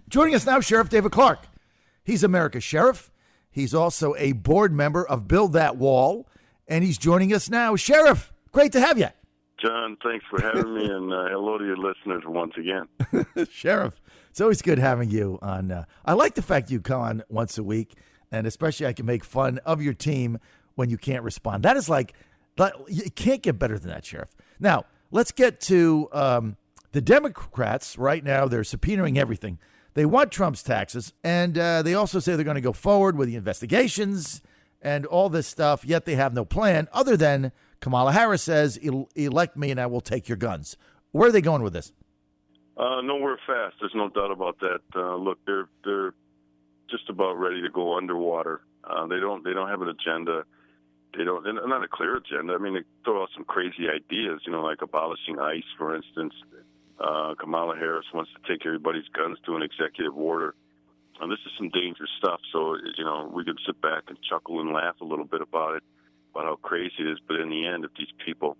Joining us now, Sheriff David Clark. He's America's Sheriff. He's also a board member of Build That Wall, and he's joining us now. Sheriff, great to have you. John, thanks for having me, and hello to your listeners once again. Sheriff, it's always good having you on. I like the fact you come on once a week, and especially I can make fun of your team when you can't respond. That is like, you can't get better than that, Sheriff. Now, let's get to the Democrats. Right now, they're subpoenaing everything. They want Trump's taxes, and they also say they're going to go forward with the investigations and all this stuff, yet they have no plan other than Kamala Harris says, elect me and I will take your guns. Where are they going with this? Nowhere fast. There's no doubt about that. Look, they're just about ready to go underwater. They don't have an agenda. They're not a clear agenda. I mean, they throw out some crazy ideas, like abolishing ICE, for instance. Kamala Harris wants to take everybody's guns to an executive order. And this is some dangerous stuff. So, we could sit back and chuckle and laugh a little bit about it, about how crazy it is. But in the end, if these people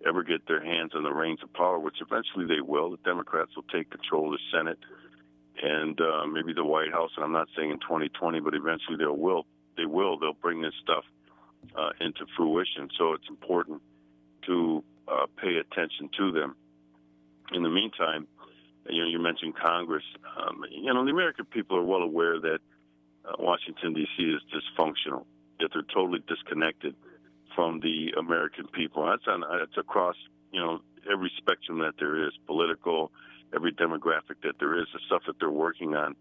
ever get their hands on the reins of power, which eventually they will, the Democrats will take control of the Senate and maybe the White House. And I'm not saying in 2020, but eventually they'll bring this stuff into fruition. So it's important to pay attention to them. In the meantime, you mentioned Congress. The American people are well aware that Washington, D.C. is dysfunctional, that they're totally disconnected from the American people. That's across, every spectrum that there is, political, every demographic that there is, the stuff that they're working on,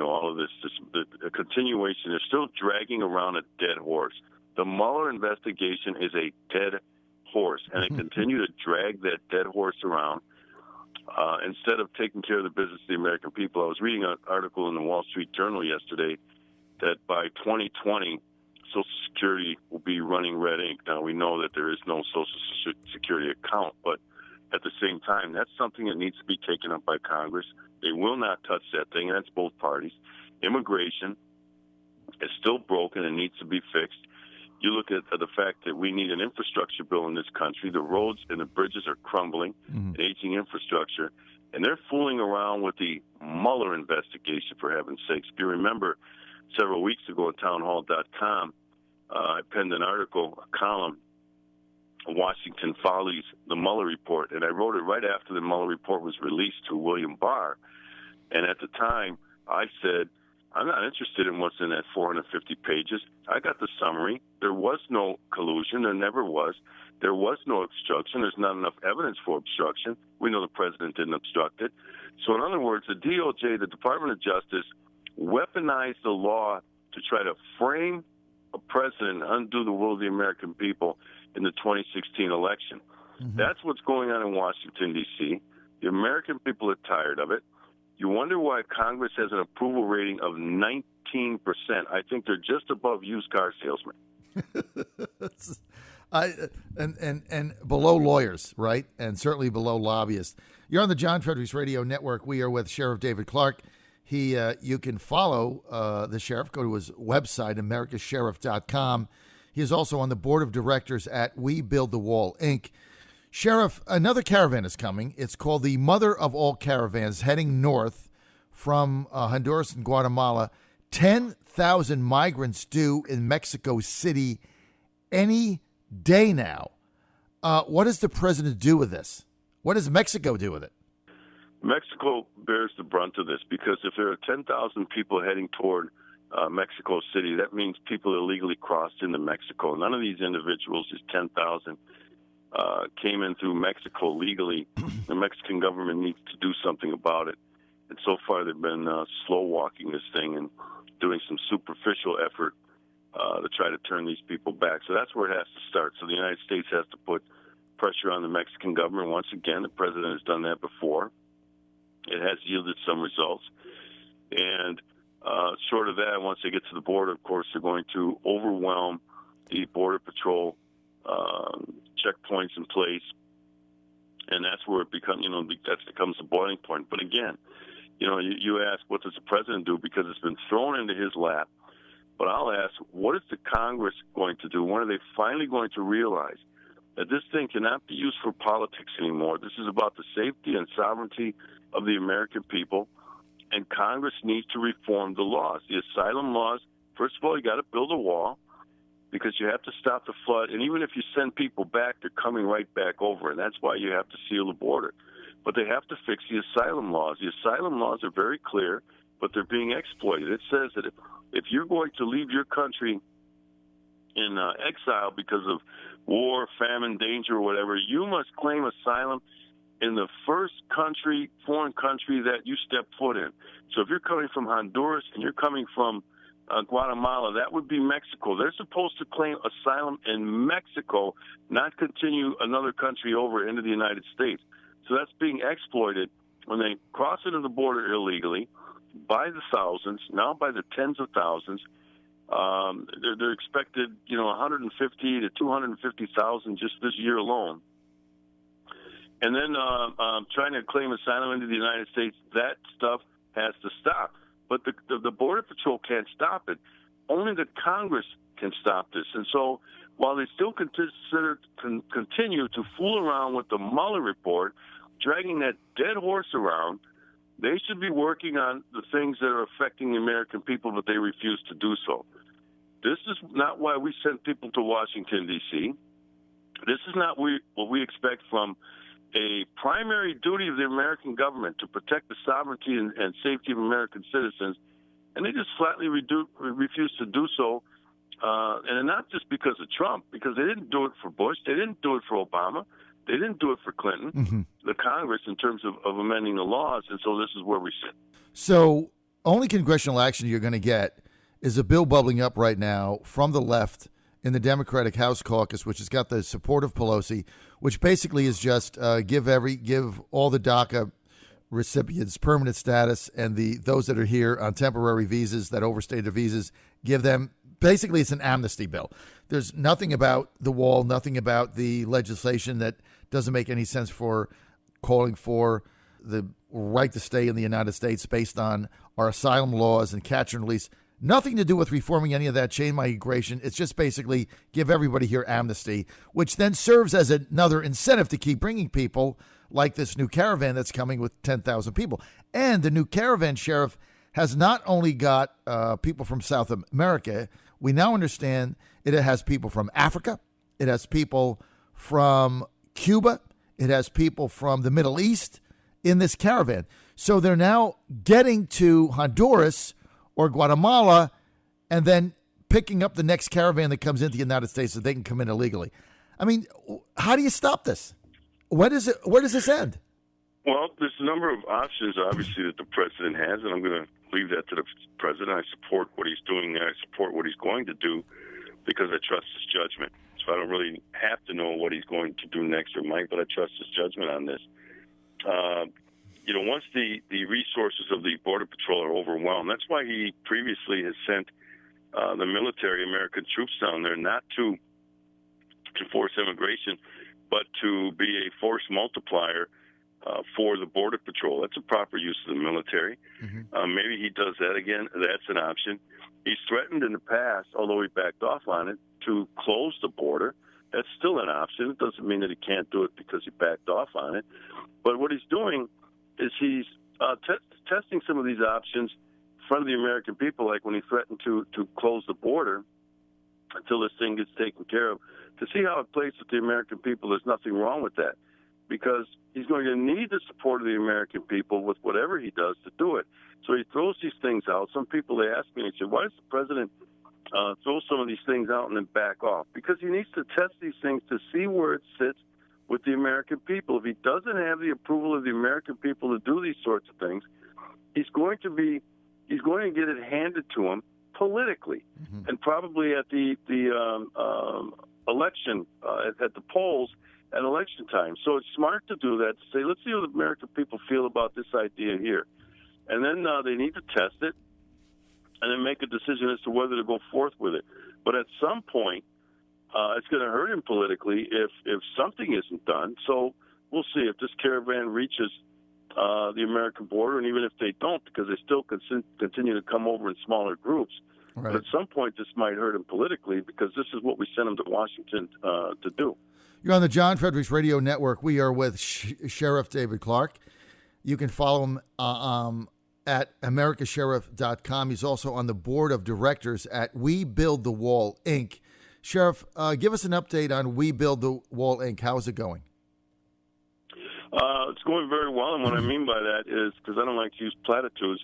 all of this, the continuation. They're still dragging around a dead horse. The Mueller investigation is a dead horse, and they continue to drag that dead horse around. Instead of taking care of the business of the American people. I was reading an article in the Wall Street Journal yesterday that by 2020, Social Security will be running red ink. Now, we know that there is no Social Security account, but at the same time, that's something that needs to be taken up by Congress. They will not touch that thing, and that's both parties. Immigration is still broken and needs to be fixed. You look at the fact that we need an infrastructure bill in this country. The roads and the bridges are crumbling, aging infrastructure, and they're fooling around with the Mueller investigation, for heaven's sakes. If you remember, several weeks ago at townhall.com, I penned an article, a column, Washington Follies, the Mueller report, and I wrote it right after the Mueller report was released to William Barr. And at the time, I said, I'm not interested in what's in that 450 pages. I got the summary. There was no collusion. There never was. There was no obstruction. There's not enough evidence for obstruction. We know the president didn't obstruct it. So in other words, the DOJ, the Department of Justice, weaponized the law to try to frame a president and undo the will of the American people in the 2016 election. That's what's going on in Washington, D.C. The American people are tired of it. You wonder why Congress has an approval rating of 19%. I think they're just above used car salesmen. And below lawyers, right? And certainly below lobbyists. You're on the John Fredericks Radio Network. We are with Sheriff David Clark. You can follow the sheriff. Go to his website, americasheriff.com. He is also on the board of directors at We Build the Wall, Inc. Sheriff, another caravan is coming. It's called the Mother of All Caravans, heading north from Honduras and Guatemala. 10,000 migrants due in Mexico City any day now. What does the president do with this? What does Mexico do with it? Mexico bears the brunt of this because if there are 10,000 people heading toward Mexico City, that means people illegally crossed into Mexico. None of these individuals, just 10,000, came in through Mexico legally. The Mexican government needs to do something about it. And so far they've been slow walking this thing and doing some superficial effort to try to turn these people back. So that's where it has to start. So the United States has to put pressure on the Mexican government. Once again, the president has done that before. It has yielded some results. And short of that, once they get to the border, of course, they're going to overwhelm the Border Patrol checkpoints in place. And that's where it becomes, that becomes the boiling point. But again, you ask, what does the president do? Because it's been thrown into his lap. But I'll ask, what is the Congress going to do? When are they finally going to realize that this thing cannot be used for politics anymore? This is about the safety and sovereignty of the American people. and Congress needs to reform the laws. The asylum laws, first of all, you got to build a wall because you have to stop the flood. And even if you send people back, they're coming right back over. And that's why you have to seal the border. But they have to fix the asylum laws. The asylum laws are very clear, but they're being exploited. It says that if you're going to leave your country in exile because of war, famine, danger, or whatever, you must claim asylum in the first foreign country that you step foot in. So if you're coming from Honduras and you're coming from Guatemala, that would be Mexico. They're supposed to claim asylum in Mexico, not continue another country over into the United States. So that's being exploited when they cross into the border illegally by the thousands, now by the tens of thousands. They're expected, 150 to 250,000 just this year alone. And then trying to claim asylum into the United States, that stuff has to stop. But the Border Patrol can't stop it. Only the Congress can stop this. And so while they still continue to fool around with the Mueller report, dragging that dead horse around, they should be working on the things that are affecting the American people, but they refuse to do so. This is not why we send people to Washington, D.C. This is not what we expect from a primary duty of the American government to protect the sovereignty and safety of American citizens, and they just flatly refuse to do so. And not just because of Trump, because they didn't do it for Bush, they didn't do it for Obama, they didn't do it for Clinton, the Congress, in terms of amending the laws, and so this is where we sit. So only congressional action you're going to get is a bill bubbling up right now from the left in the Democratic House caucus, which has got the support of Pelosi, which basically is just give all the DACA recipients permanent status, and those that are here on temporary visas that overstayed their visas, give them, basically it's an amnesty bill. There's nothing about the wall, nothing about the legislation that doesn't make any sense for calling for the right to stay in the United States based on our asylum laws and catch and release. Nothing to do with reforming any of that chain migration. It's just basically give everybody here amnesty, which then serves as another incentive to keep bringing people like this new caravan that's coming with 10,000 people. And the new caravan, Sherrif, has not only got people from South America. We now understand it has people from Africa. It has people from Cuba. It has people from the Middle East in this caravan. So they're now getting to Honduras or Guatemala, and then picking up the next caravan that comes into the United States so they can come in illegally. I mean, how do you stop this? Where does this end? Well, there's a number of options, obviously, that the president has, and I'm going to leave that to the president. I support what he's doing, and I support what he's going to do because I trust his judgment. So I don't really have to know what he's going to do next or might, but I trust his judgment on this. Once the resources of the Border Patrol are overwhelmed, that's why he previously has sent the military, American troops down there, not to force immigration, but to be a force multiplier for the Border Patrol. That's a proper use of the military. Maybe he does that again. That's an option. He's threatened in the past, although he backed off on it, to close the border. That's still an option. It doesn't mean that he can't do it because he backed off on it. But what he's doing is he's testing some of these options in front of the American people, like when he threatened to close the border until this thing gets taken care of, to see how it plays with the American people. There's nothing wrong with that, because he's going to need the support of the American people with whatever he does to do it. So he throws these things out. Some people, they ask me, they say, why does the president throw some of these things out and then back off? Because he needs to test these things to see where it sits with the American people. If he doesn't have the approval of the American people to do these sorts of things, he's going to get it handed to him politically, and probably at the election, at the polls at election time. So it's smart to do that, to say, let's see what the American people feel about this idea here. And then they need to test it and then make a decision as to whether to go forth with it. But at some point, it's going to hurt him politically if something isn't done. So we'll see if this caravan reaches the American border, and even if they don't, because they still continue to come over in smaller groups. Right. But at some point, this might hurt him politically, because this is what we sent him to Washington to do. You're on the John Fredericks Radio Network. We are with Sheriff David Clark. You can follow him at americasheriff.com. He's also on the board of directors at We Build the Wall, Inc. Sherrif, give us an update on We Build the Wall, Inc. How's it going? It's going very well, and what I mean by that is, because I don't like to use platitudes,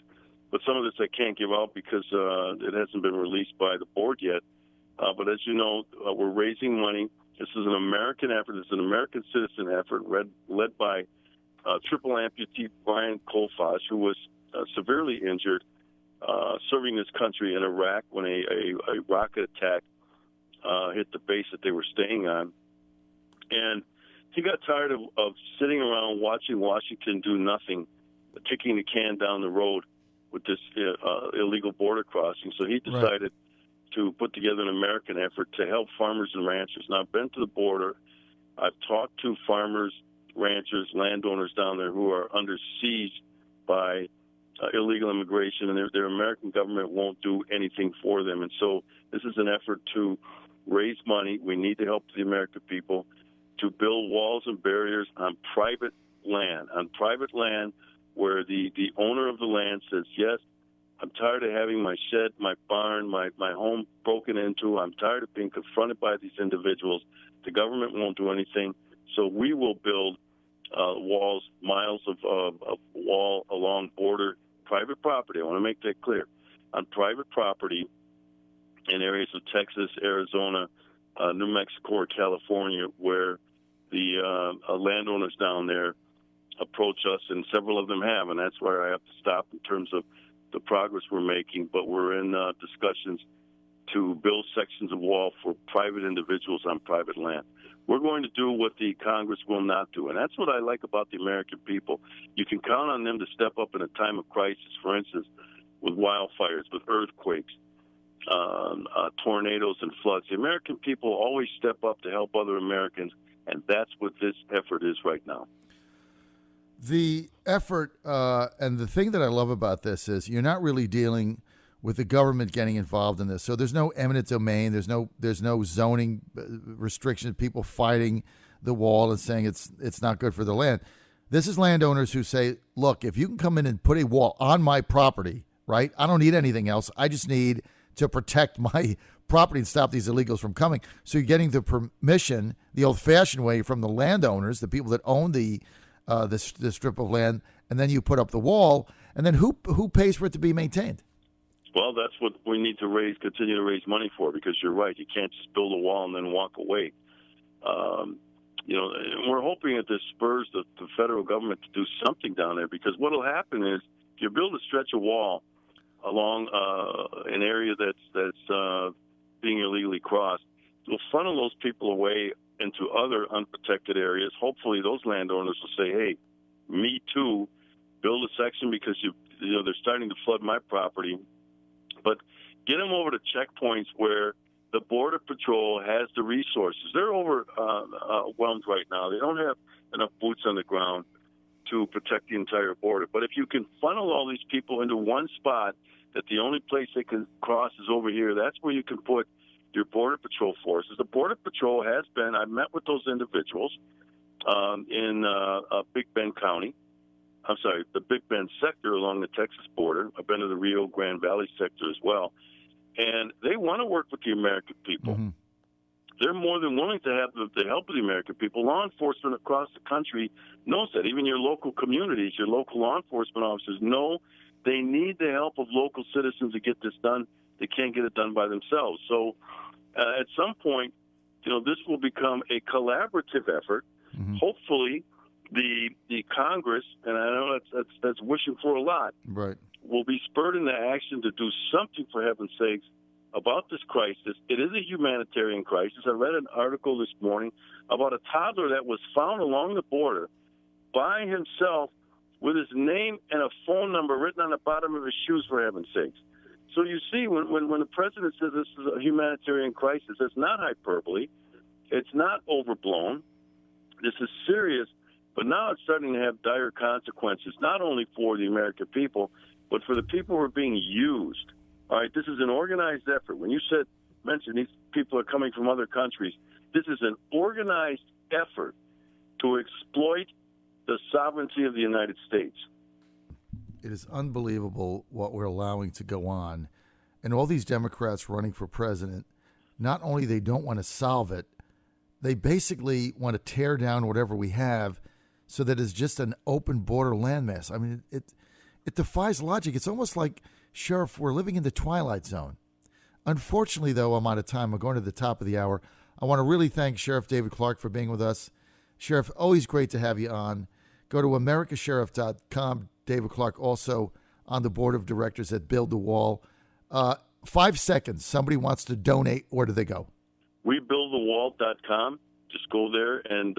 but some of this I can't give out because it hasn't been released by the board yet. But as you know, we're raising money. This is an American effort. This is an American citizen effort led by triple amputee Brian Colfax, who was severely injured serving this country in Iraq when a rocket attack hit the base that they were staying on. And he got tired of sitting around watching Washington do nothing, kicking the can down the road with this illegal border crossing. So he decided to put together an American effort to help farmers and ranchers. Now, I've been to the border. I've talked to farmers, ranchers, landowners down there who are under siege by illegal immigration, and their American government won't do anything for them. And so this is an effort to raise money. We need to help the American people to build walls and barriers on private land where the owner of the land says, yes, I'm tired of having my shed, my barn, my home broken into. I'm tired of being confronted by these individuals. The government won't do anything. So we will build walls, miles of wall along border, private property. I want to make that clear. On private property in areas of Texas, Arizona, New Mexico, or California, where the landowners down there approach us, and several of them have, and that's where I have to stop in terms of the progress we're making. But we're in discussions to build sections of wall for private individuals on private land. We're going to do what the Congress will not do, and that's what I like about the American people. You can count on them to step up in a time of crisis, for instance, with wildfires, with earthquakes, tornadoes, and floods. The American people always step up to help other Americans, and that's what this effort is right now. The effort, and the thing that I love about this is you're not really dealing with the government getting involved in this. So there's no eminent domain. There's no zoning restriction, people fighting the wall and saying it's not good for the land. This is landowners who say, look, if you can come in and put a wall on my property, right? I don't need anything else. I just need to protect my property and stop these illegals from coming. So you're getting the permission, the old-fashioned way, from the landowners, the people that own the strip of land, and then you put up the wall, and then who pays for it to be maintained? Well, that's what we need to continue to raise money for, because you're right. You can't just build a wall and then walk away. And we're hoping that this spurs the federal government to do something down there, because what will happen is if you build a stretch of wall along an area that's being illegally crossed, it'll funnel those people away into other unprotected areas. Hopefully those landowners will say, hey, me too, build a section because they're starting to flood my property. But get them over to checkpoints where the Border Patrol has the resources. They're overwhelmed right now. They don't have enough boots on the ground to protect the entire border. But if you can funnel all these people into one spot, that the only place they can cross is over here, that's where you can put your Border Patrol forces. The Border Patrol has been, I've met with those individuals in Big Bend County. I'm sorry, the Big Bend sector along the Texas border. I've been to the Rio Grande Valley sector as well. And they want to work with the American people. Mm-hmm. They're more than willing to have the help of the American people. Law enforcement across the country knows that. Even your local communities, your local law enforcement officers know they need the help of local citizens to get this done. They can't get it done by themselves. So at some point, this will become a collaborative effort. Mm-hmm. Hopefully, the Congress, and I know that's wishing for a lot, right, will be spurred into action to do something, for heaven's sakes, about this crisis. It is a humanitarian crisis. I read an article this morning about a toddler that was found along the border by himself with his name and a phone number written on the bottom of his shoes, for heaven's sakes. So you see, when the president says this is a humanitarian crisis, it's not hyperbole. It's not overblown. This is serious. But now it's starting to have dire consequences, not only for the American people, but for the people who are being used. All right, this is an organized effort. When you mentioned these people are coming from other countries, this is an organized effort to exploit the sovereignty of the United States. It is unbelievable what we're allowing to go on. And all these Democrats running for president, not only they don't want to solve it, they basically want to tear down whatever we have so that it's just an open border landmass. I mean, it defies logic. It's almost like, Sherrif, we're living in the twilight zone. Unfortunately, though, I'm out of time. I'm going to the top of the hour. I want to really thank Sheriff David Clark for being with us. Sheriff, always great to have you on. Go to americasheriff.com. David Clark also on the board of directors at Build the Wall. 5 seconds. Somebody wants to donate. Where do they go? WeBuildTheWall.com. Just go there and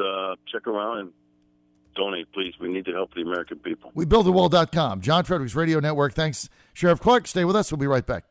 check around and donate, please. We need to help the American people. WeBuildTheWall.com. John Fredericks Radio Network. Thanks, Sheriff Clark. Stay with us. We'll be right back.